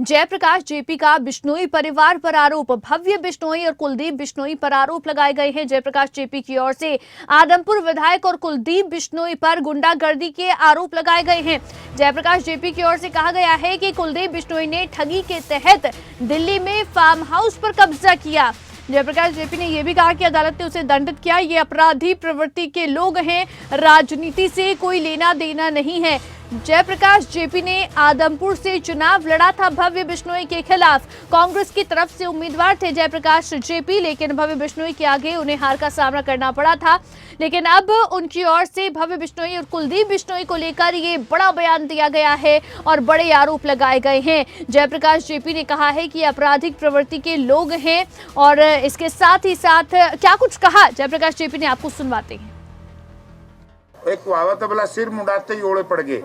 Jayaprakash JP का बिश्नोई परिवार पर आरोप। भव्य बिश्नोई और कुलदीप बिश्नोई पर आरोप लगाए गए हैं। जयप्रकाश जेपी की ओर से आदमपुर विधायक और कुलदीप बिश्नोई पर गुंडागर्दी के आरोप लगाए गए हैं। जयप्रकाश जेपी की ओर से कहा गया है कि कुलदीप बिश्नोई ने ठगी के तहत दिल्ली में फार्म हाउस पर कब्जा किया। जयप्रकाश जेपी ने यह भी कहा कि अदालत ने उसे दंडित किया। ये अपराधी प्रवृत्ति के लोग हैं, राजनीति से कोई लेना देना नहीं है। जयप्रकाश जेपी ने आदमपुर से चुनाव लड़ा था भव्य बिश्नोई के खिलाफ। कांग्रेस की तरफ से उम्मीदवार थे जयप्रकाश जेपी, लेकिन भव्य बिश्नोई के आगे उन्हें हार का सामना करना पड़ा था। लेकिन अब उनकी ओर से भव्य बिश्नोई और कुलदीप बिश्नोई को लेकर ये बड़ा बयान दिया गया है और बड़े आरोप लगाए गए हैं। जयप्रकाश जेपी ने कहा है कि आपराधिक प्रवृत्ति के लोग हैं और इसके साथ ही साथ क्या कुछ कहा जयप्रकाश जेपी ने, आपको सुनवाते हैं। एक कहावत बोला, सिर मुंडाते ही ओले पड़ गए।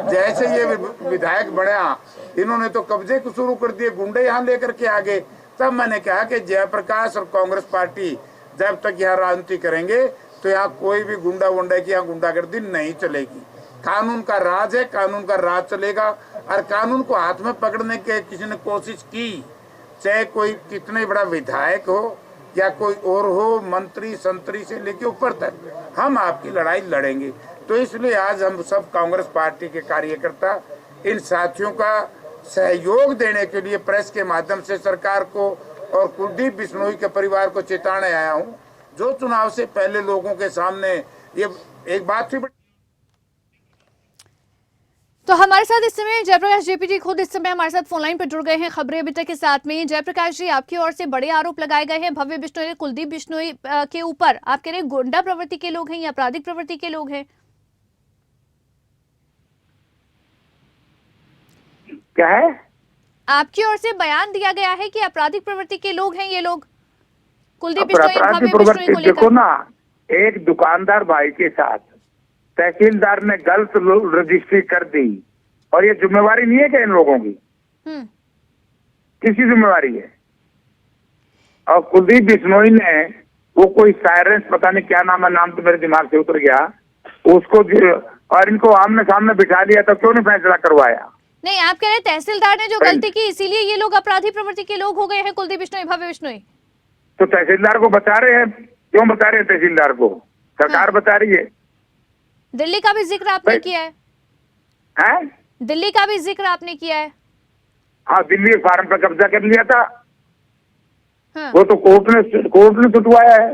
जैसे ये विधायक बढ़ा, इन्होंने तो कब्जे को शुरू कर दिए, गुंडे यहाँ लेकर के आ गए। तब मैंने कहा कि जयप्रकाश और कांग्रेस पार्टी जब तक यहाँ राजनीति करेंगे तो यहाँ कोई भी गुंडा वुंडा की यहाँ गुंडागर्दी नहीं चलेगी। कानून का राज है, कानून का राज चलेगा। और कानून को हाथ में पकड़ने के किसी ने कोशिश की, चाहे कोई कितने बड़ा विधायक हो या कोई और हो, मंत्री संतरी से लेके ऊपर तक, हम आपकी लड़ाई लड़ेंगे। तो इसलिए आज हम सब कांग्रेस पार्टी के कार्यकर्ता इन साथियों का सहयोग देने के लिए प्रेस के माध्यम से सरकार को और कुलदीप बिश्नोई के परिवार को चेताने आया हूं। जो चुनाव से पहले लोगों के सामने ये एक बात थी। तो हमारे साथ इस समय जयप्रकाश जेपी जी खुद इस समय हमारे साथ फोन लाइन पर जुड़ गए हैं खबरें अभी तक के साथ में। जयप्रकाश जी, आपकी ओर से बड़े आरोप लगाए गए हैं भव्य बिश्नोई, कुलदीप बिश्नोई के ऊपर। आप कह रहे हैं गुंडा प्रवृत्ति के लोग हैं या आपराधिक प्रवृत्ति के लोग हैं? क्या है? आपकी ओर से बयान दिया गया है कि आपराधिक प्रवृत्ति के लोग हैं ये लोग, कुलदीप बिश्नोई, भव्य बिश्नोई को लेकर। देखो ना, एक दुकानदार भाई के साथ तहसीलदार ने गलत रजिस्ट्री कर दी और ये जिम्मेवारी नहीं है क्या इन लोगों की? किसी जिम्मेवारी है? और कुलदीप बिश्नोई ने वो कोई साइरेंस, पता नहीं क्या नाम है, नाम तो मेरे दिमाग से उतर गया, उसको और इनको आमने सामने बिठा लिया, तो क्यों नहीं फैसला करवाया? नहीं, आप कह रहे हैं तहसीलदार ने जो गलती की इसीलिए ये लोग अपराधी प्रवृत्ति के लोग हो गए हैं, कुलदीप बिश्नोई, भव्य बिश्नोई। तो तहसीलदार को बता रहे हैं, क्यों बता रहे हैं? तहसीलदार को सरकार बता रही है। दिल्ली का भी जिक्र आपने किया है? हैं? दिल्ली का भी जिक्र आपने किया है? हाँ, दिल्ली फार्म पर कब्जा कर लिया था। हाँ। वो तो कोर्ट ने टुटवाया है।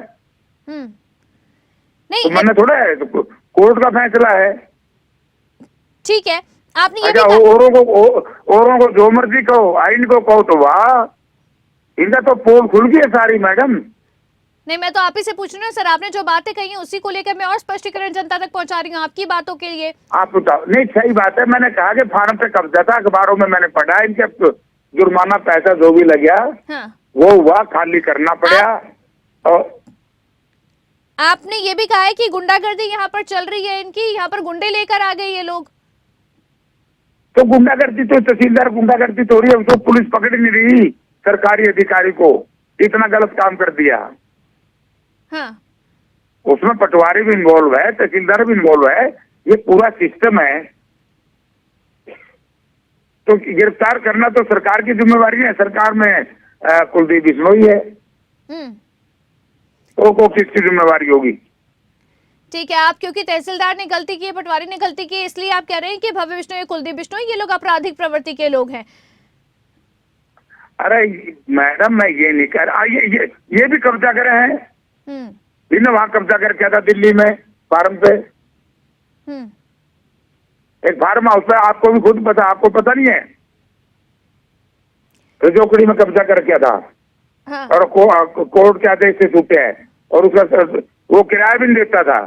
नहीं, तो मैंने थोड़ा है, तो कोर्ट का फैसला है। ठीक है, आपने ये अच्छा, औरों को जो मर्जी कहो, आइन को कहो तो वाह, इनका तो पोल खुल गई है सारी मैडम। नहीं, मैं तो आप ही से पूछ रही हूँ सर, आपने जो बातें कही हैं उसी को लेकर मैं और स्पष्टीकरण जनता तक पहुंचा रही हूँ आपकी बातों के लिए। आप बताओ। नहीं, सही बात है, मैंने कहा कि फार्म पे कब्जा था, अखबारों में मैंने पढ़ा, इनके जुर्माना पैसा जो भी लग गया, हाँ। वो हुआ, खाली करना पड़ा। और आपने ये भी कहा है कि गुंडागर्दी यहाँ पर चल रही है इनकी, यहाँ पर गुंडे लेकर आ गए ये लोग। तो गुंडागर्दी तो तहसीलदार गुंडागर्दी थोड़ी है, तो पुलिस पकड़ नहीं रही सरकारी अधिकारी को, इतना गलत काम कर दिया। हाँ। उसमें पटवारी भी इन्वॉल्व है, तहसीलदार भी इन्वॉल्व है, ये पूरा सिस्टम है। तो गिरफ्तार करना तो सरकार की जिम्मेवारी है। सरकार में कुलदीप बिश्नोई है, तो किसकी जिम्मेवारी होगी? ठीक है, आप क्योंकि तहसीलदार ने गलती की, पटवारी ने गलती की, इसलिए आप कह रहे हैं कि भव्य बिश्नोई, कुलदीप बिश्नोई ये लोग आपराधिक प्रवृत्ति के लोग हैं। अरे मैडम, मैं ये नहीं कह रहा, ये भी कब्जा करे हैं। इन्होंने वहां कब्जा कर किया था दिल्ली में फार्म पे, एक फार्म हाउस पे, आपको भी खुद पता, आपको पता नहीं है? तो जोकड़ी में कब्जा कर किया था। हाँ। और कोर्ट के आदेश से छूटे है, और उसका वो किराया भी नहीं देता था।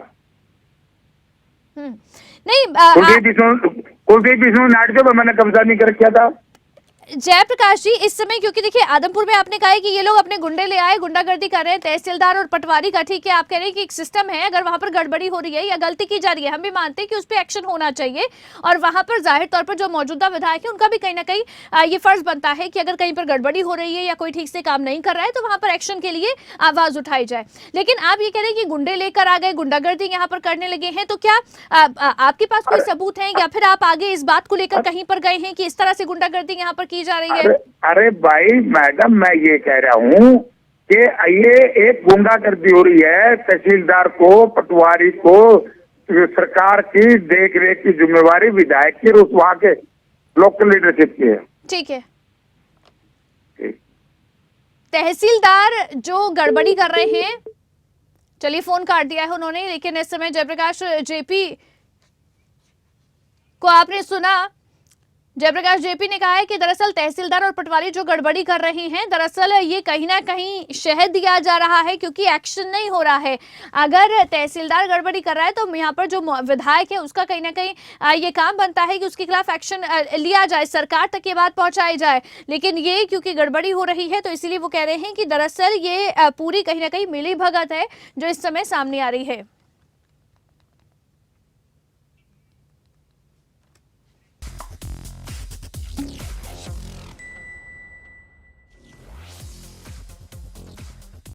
नहीं, कुलदीप बिश्नोई नाटकों में मैंने कब्जा नहीं कर किया था। जयप्रकाश जी, इस समय क्योंकि देखिए आदमपुर में आपने कहा है कि ये लोग अपने गुंडे ले आए, गुंडागर्दी कर रहे हैं, तहसीलदार और पटवारी का, ठीक है, आप कह रहे हैं कि एक सिस्टम है, अगर वहां पर गड़बड़ी हो रही है या गलती की जा रही है, हम भी मानते हैं कि उस पर एक्शन होना चाहिए। और वहां पर जाहिर तौर पर जो मौजूदा विधायक है उनका भी कहीं ना कहीं ये फर्ज बनता है कि अगर कहीं पर गड़बड़ी हो रही है या कोई ठीक से काम नहीं कर रहा है तो वहां पर एक्शन के लिए आवाज उठाई जाए। लेकिन आप ये कह रहे हैं कि गुंडे लेकर आ गए, गुंडागर्दी यहाँ पर करने लगे हैं, तो क्या आपके पास कोई सबूत है या फिर आप आगे इस बात को लेकर कहीं पर गए हैं कि इस तरह से गुंडागर्दी यहाँ पर की की जा रही है। अरे भाई मैडम, मैं ये कह रहा हूँ कि ये एक गुंडागर्दी हो रही है। तहसीलदार को, पटवारी को सरकार की देख रेख की जिम्मेवारी विधायक की और वहाँ के लोकल लीडरशिप की है। ठीक है, तहसीलदार जो गड़बड़ी कर रहे हैं, चलिए फोन काट दिया है उन्होंने, लेकिन इस समय जयप्रकाश जेपी को आपने सुना। जयप्रकाश जेपी ने कहा है कि दरअसल तहसीलदार और पटवारी जो गड़बड़ी कर रहे हैं, दरअसल ये कहीं ना कहीं शहद दिया जा रहा है क्योंकि एक्शन नहीं हो रहा है। अगर तहसीलदार गड़बड़ी कर रहा है तो यहाँ पर जो विधायक है उसका कहीं ना कहीं ये काम बनता है कि उसके खिलाफ एक्शन लिया जाए, सरकार तक ये बात पहुंचाई जाए। लेकिन ये क्योंकि गड़बड़ी हो रही है तो इसीलिए वो कह रहे हैं कि दरअसल ये पूरी कहीं ना कहीं मिली भगत है जो इस समय सामने आ रही है।